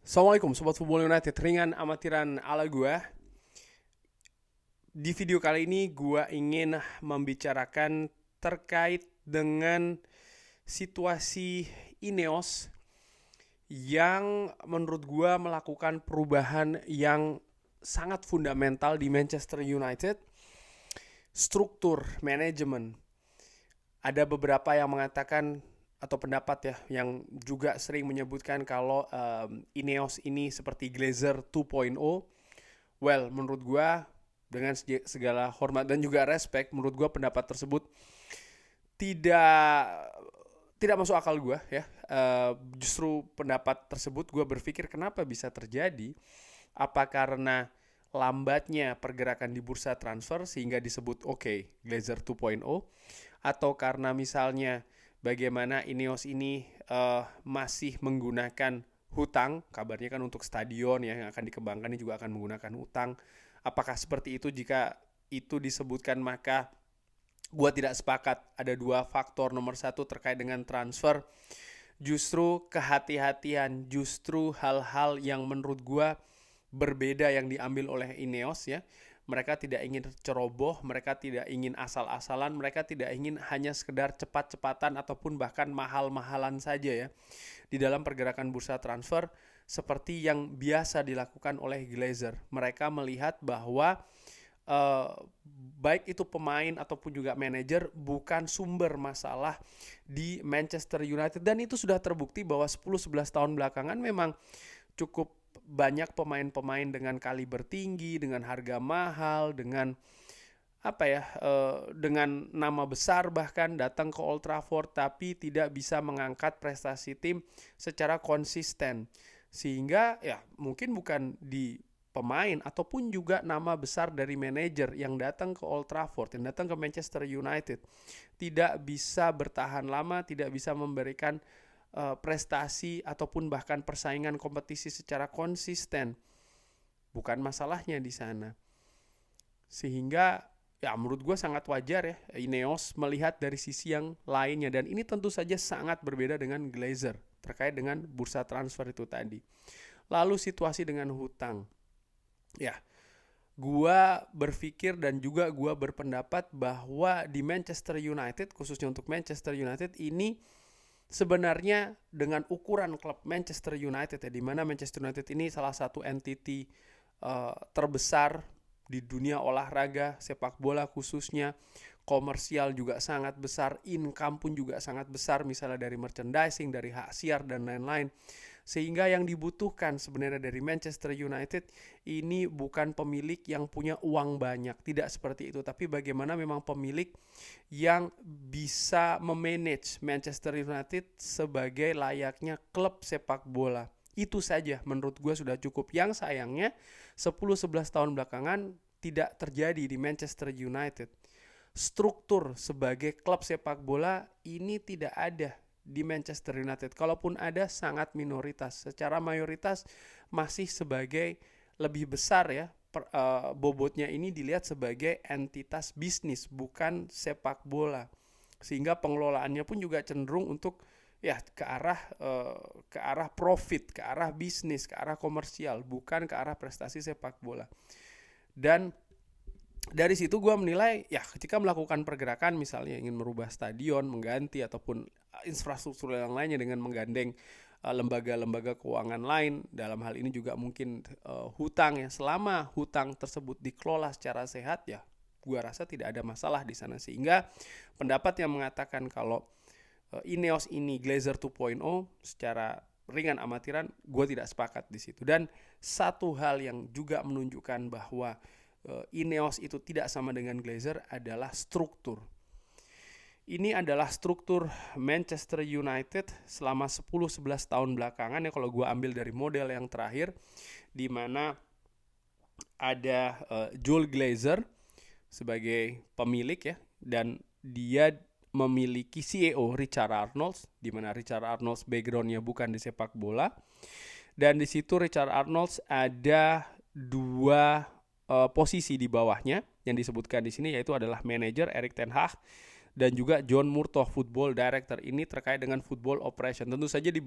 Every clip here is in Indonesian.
Assalamualaikum Sobat Football United, ringan amatiran ala gua. Di video kali ini gua ingin membicarakan terkait dengan situasi Ineos yang menurut gua melakukan perubahan yang sangat fundamental di Manchester United. Struktur manajemen. Ada beberapa yang mengatakan atau pendapat ya yang juga sering menyebutkan kalau Ineos ini seperti Glazer 2.0. Well, menurut gua dengan segala hormat dan juga respect, menurut gua pendapat tersebut tidak tidak masuk akal gua ya. Justru pendapat tersebut gua berpikir kenapa bisa terjadi? Apa karena lambatnya pergerakan di bursa transfer sehingga disebut Glazer 2.0, atau karena misalnya bagaimana Ineos ini masih menggunakan hutang, kabarnya kan untuk stadion ya, yang akan dikembangkan ini juga akan menggunakan hutang. Apakah seperti itu? Jika itu disebutkan, maka gua tidak sepakat. Ada dua faktor. Nomor satu terkait dengan transfer, justru kehati-hatian, justru hal-hal yang menurut gua berbeda yang diambil oleh Ineos ya. Mereka tidak ingin ceroboh, mereka tidak ingin asal-asalan, mereka tidak ingin hanya sekedar cepat-cepatan ataupun bahkan mahal-mahalan saja ya di dalam pergerakan bursa transfer seperti yang biasa dilakukan oleh Glazer. Mereka melihat bahwa baik itu pemain ataupun juga manajer bukan sumber masalah di Manchester United, dan itu sudah terbukti bahwa 10-11 tahun belakangan memang cukup banyak pemain-pemain dengan kaliber tinggi, dengan harga mahal, dengan dengan nama besar bahkan datang ke Old Trafford tapi tidak bisa mengangkat prestasi tim secara konsisten. Sehingga ya mungkin bukan di pemain ataupun juga nama besar dari manajer yang datang ke Old Trafford, yang datang ke Manchester United tidak bisa bertahan lama, tidak bisa memberikan prestasi ataupun bahkan persaingan kompetisi secara konsisten. Bukan masalahnya di sana. Sehingga ya menurut gue sangat wajar ya Ineos melihat dari sisi yang lainnya, dan ini tentu saja sangat berbeda dengan Glazer terkait dengan bursa transfer itu tadi. Lalu situasi dengan hutang. Ya, gue berpikir dan juga gue berpendapat bahwa di Manchester United, khususnya untuk Manchester United ini, sebenarnya dengan ukuran klub Manchester United ya, di mana Manchester United ini salah satu entity terbesar di dunia olahraga sepak bola, khususnya komersial juga sangat besar, income pun juga sangat besar, misalnya dari merchandising, dari hak siar dan lain-lain. Sehingga yang dibutuhkan sebenarnya dari Manchester United ini bukan pemilik yang punya uang banyak, tidak seperti itu, tapi bagaimana memang pemilik yang bisa memanage Manchester United sebagai layaknya klub sepak bola. Itu saja menurut gue sudah cukup. Yang sayangnya 10-11 tahun belakangan tidak terjadi di Manchester United. Struktur sebagai klub sepak bola ini tidak ada di Manchester United. Kalaupun ada, sangat minoritas. Secara mayoritas masih sebagai lebih besar ya, bobotnya ini dilihat sebagai entitas bisnis, bukan sepak bola. Sehingga pengelolaannya pun juga cenderung untuk ya ke arah profit, ke arah bisnis, ke arah komersial, bukan ke arah prestasi sepak bola. Dan dari situ gue menilai ya ketika melakukan pergerakan, misalnya ingin merubah stadion, mengganti ataupun infrastruktur yang lainnya dengan menggandeng lembaga-lembaga keuangan lain, dalam hal ini juga mungkin hutang ya, selama hutang tersebut dikelola secara sehat ya gue rasa tidak ada masalah di sana. Sehingga pendapat yang mengatakan kalau Ineos ini Glazer 2.0 secara ringan amatiran, gue tidak sepakat di situ. Dan satu hal yang juga menunjukkan bahwa Ineos itu tidak sama dengan Glazer adalah struktur. Ini adalah struktur Manchester United selama 10-11 tahun belakangan ya, kalau gue ambil dari model yang terakhir, di mana ada Joel Glazer sebagai pemilik ya, dan dia memiliki CEO Richard Arnold, di mana Richard Arnold backgroundnya bukan di sepak bola, dan di situ Richard Arnold ada dua posisi di bawahnya yang disebutkan di sini, yaitu adalah manajer Erik ten Hag dan juga John Murtough Football Director. Ini terkait dengan football operation. Tentu saja di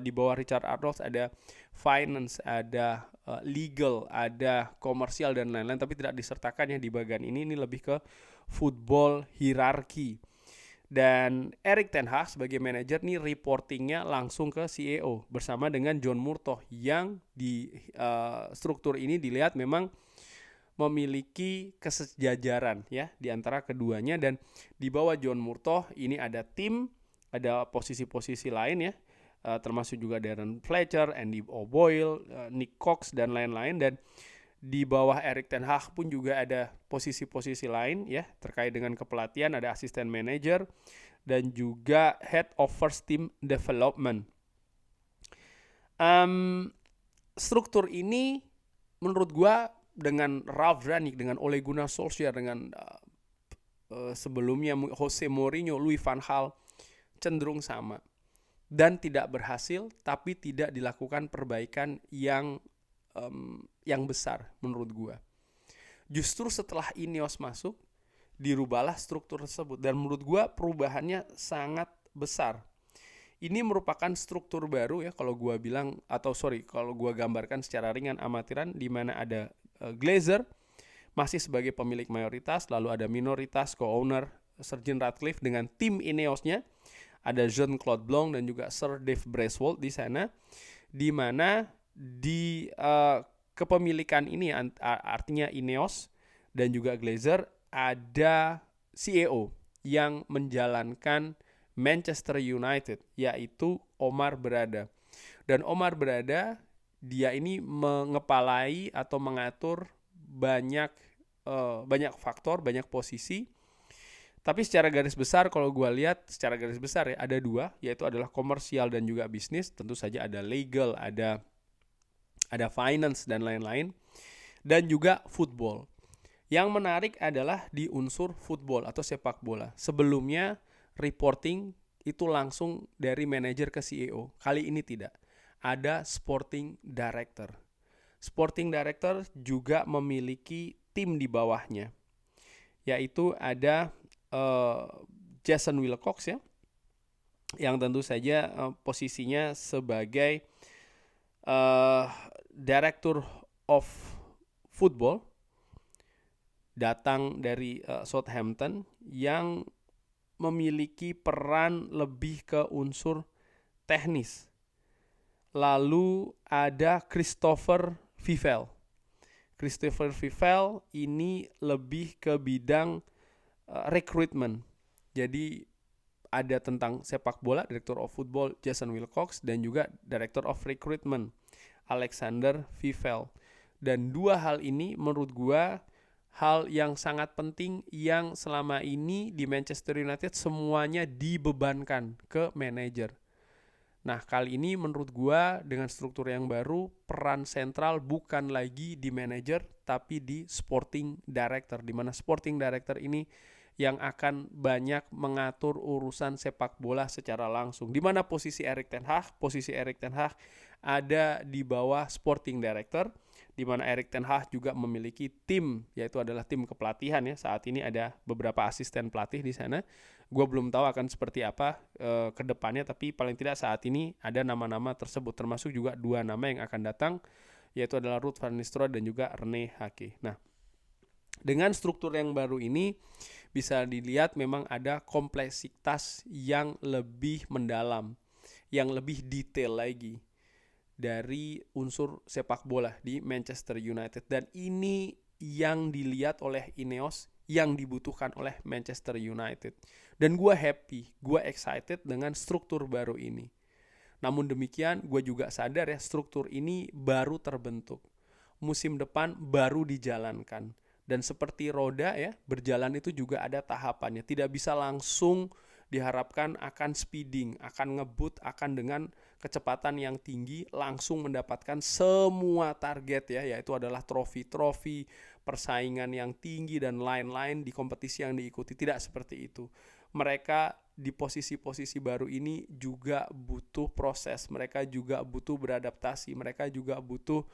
bawah Richard Arnold ada finance, ada legal, ada komersial dan lain-lain, tapi tidak disertakan ya di bagian ini. Ini lebih ke football hierarki. Dan Erik ten Hag sebagai manajer nih reportingnya langsung ke CEO bersama dengan John Murtough yang di struktur ini dilihat memang memiliki kesejajaran ya di antara keduanya. Dan di bawah John Murtough ini ada tim, ada posisi-posisi lain ya, termasuk juga Darren Fletcher, Andy O'Boyle, Nick Cox dan lain-lain. Dan di bawah Erik ten Hag pun juga ada posisi-posisi lain ya terkait dengan kepelatihan, ada asisten manager dan juga head of first team development. Struktur ini menurut gua dengan Ralf Rangnick, dengan Ole Gunnar Solskjaer, dengan sebelumnya Jose Mourinho, Louis van Gaal cenderung sama dan tidak berhasil, tapi tidak dilakukan perbaikan yang besar menurut gua. Justru setelah Ineos masuk, dirubahlah struktur tersebut dan menurut gua perubahannya sangat besar. Ini merupakan struktur baru ya kalau gua gambarkan secara ringan amatiran, di mana ada Glazer masih sebagai pemilik mayoritas, lalu ada minoritas co-owner Sir Jim Ratcliffe dengan tim Ineosnya, ada Jean-Claude Blanc dan juga Sir Dave Bracewold di sana, di mana di kepemilikan ini artinya Ineos dan juga Glazer ada CEO yang menjalankan Manchester United, yaitu Omar Berrada. Dan Omar Berrada dia ini mengepalai atau mengatur banyak faktor, banyak posisi. Tapi secara garis besar kalau gue lihat secara garis besar ya ada dua, yaitu adalah komersial dan juga bisnis. Tentu saja ada legal, ada finance dan lain-lain, dan juga football. Yang menarik adalah di unsur football atau sepak bola. Sebelumnya reporting itu langsung dari manajer ke CEO. Kali ini tidak. Ada sporting director. Sporting director juga memiliki tim di bawahnya, yaitu ada Jason Wilcox ya, yang tentu saja posisinya sebagai Director of Football, datang dari Southampton, yang memiliki peran lebih ke unsur teknis. Lalu ada Christopher Vivell. Christopher Vivell ini lebih ke bidang recruitment. Jadi ada tentang sepak bola, Director of Football Jason Wilcox, dan juga Director of Recruitment Alexander Vivell. Dan dua hal ini menurut gua hal yang sangat penting yang selama ini di Manchester United semuanya dibebankan ke manajer. Nah, kali ini menurut gua dengan struktur yang baru, peran sentral bukan lagi di manajer tapi di sporting director, di mana sporting director ini yang akan banyak mengatur urusan sepak bola secara langsung. Di mana posisi Erik ten Hag? Posisi Erik ten Hag ada di bawah sporting director, di mana Erik ten Hag juga memiliki tim, yaitu adalah tim kepelatihan ya. Saat ini ada beberapa asisten pelatih di sana. Gue belum tahu akan seperti apa ke depannya, tapi paling tidak saat ini ada nama-nama tersebut, termasuk juga dua nama yang akan datang, yaitu adalah Ruud van Nistelrooy dan juga Rene Hake. Nah, dengan struktur yang baru ini bisa dilihat memang ada kompleksitas yang lebih mendalam, yang lebih detail lagi dari unsur sepak bola di Manchester United. Dan ini yang dilihat oleh Ineos, yang dibutuhkan oleh Manchester United. Dan gue happy, gue excited dengan struktur baru ini. Namun demikian gue juga sadar ya, struktur ini baru terbentuk. Musim depan baru dijalankan. Dan seperti roda ya, berjalan itu juga ada tahapannya. Tidak bisa langsung diharapkan akan speeding, akan ngebut, akan dengan kecepatan yang tinggi langsung mendapatkan semua target ya, yaitu adalah trofi-trofi, persaingan yang tinggi dan lain-lain di kompetisi yang diikuti. Tidak seperti itu. Mereka di posisi-posisi baru ini juga butuh proses, mereka juga butuh beradaptasi, mereka juga butuh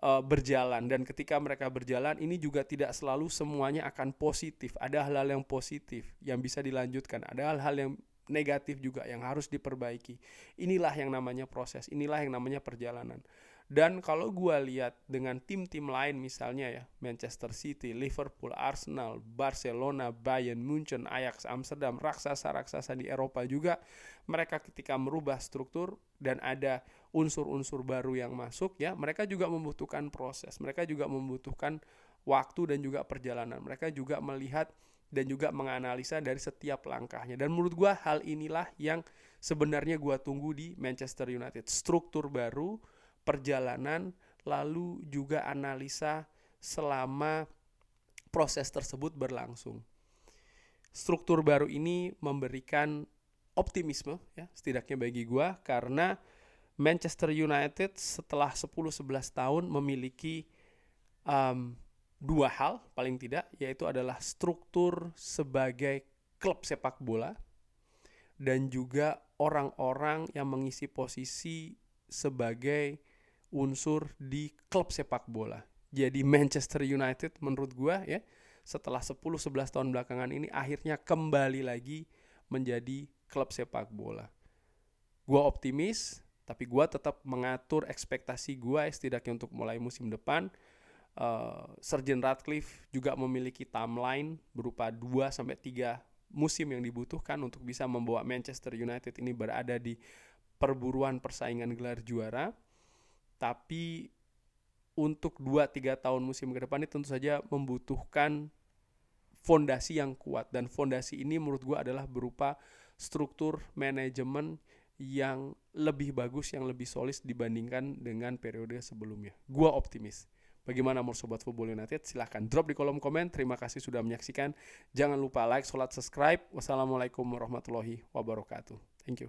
berjalan, dan ketika mereka berjalan ini juga tidak selalu semuanya akan positif. Ada hal-hal yang positif yang bisa dilanjutkan, ada hal-hal yang negatif juga yang harus diperbaiki. Inilah yang namanya proses, inilah yang namanya perjalanan. Dan kalau gue lihat dengan tim-tim lain misalnya ya, Manchester City, Liverpool, Arsenal, Barcelona, Bayern Munchen, Ajax Amsterdam, raksasa-raksasa di Eropa juga, mereka ketika merubah struktur dan ada unsur-unsur baru yang masuk ya, mereka juga membutuhkan proses, mereka juga membutuhkan waktu dan juga perjalanan. Mereka juga melihat dan juga menganalisa dari setiap langkahnya. Dan menurut gue hal inilah yang sebenarnya gue tunggu di Manchester United. Struktur baru, perjalanan, lalu juga analisa selama proses tersebut berlangsung. Struktur baru ini memberikan optimisme ya, setidaknya bagi gue, karena Manchester United setelah 10-11 tahun memiliki dua hal paling tidak, yaitu adalah struktur sebagai klub sepak bola dan juga orang-orang yang mengisi posisi sebagai unsur di klub sepak bola. Jadi Manchester United menurut gue ya, setelah 10-11 tahun belakangan ini akhirnya kembali lagi menjadi klub sepak bola. Gue optimis, tapi gue tetap mengatur ekspektasi gue setidaknya untuk mulai musim depan. Sir Jim Ratcliffe juga memiliki timeline berupa 2-3 musim yang dibutuhkan untuk bisa membawa Manchester United ini berada di perburuan persaingan gelar juara. Tapi untuk 2-3 tahun musim ke depan ini tentu saja membutuhkan fondasi yang kuat, dan fondasi ini menurut gue adalah berupa struktur manajemen yang lebih bagus, yang lebih solid dibandingkan dengan periode sebelumnya. Gue optimis. Bagaimana menurut Sobat Football United? Silahkan drop di kolom komen. Terima kasih sudah menyaksikan. Jangan lupa like, subscribe. Wassalamualaikum warahmatullahi wabarakatuh. Thank you.